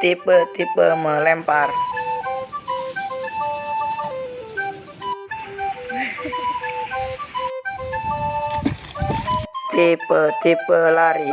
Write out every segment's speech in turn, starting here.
Tipe-tipe melempar. Tipe-tipe lari.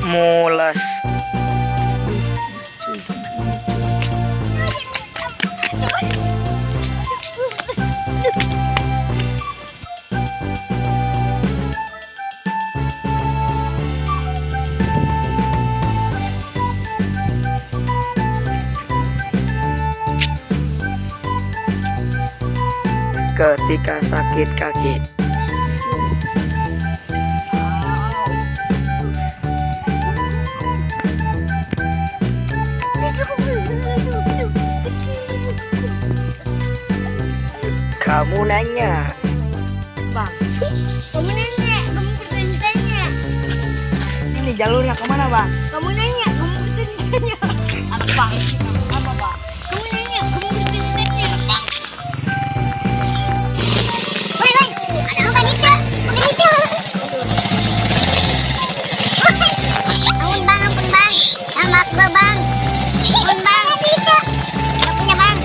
Mules. Ketika sakit kaki. Kamu nanya, Bang, kamu nanya, kamu bertanya. Ini jalurnya kemana, Bang? Kamu nanya, kamu bertanya. Anak Bang, apa, Bang? Kamu nanya, kamu bertanya. Bang. Woi, woi, ada bukan itu, bukan itu. Ampun bang, ampun bang. Ya maaf bang. Ampun bang. Tidak punya bang.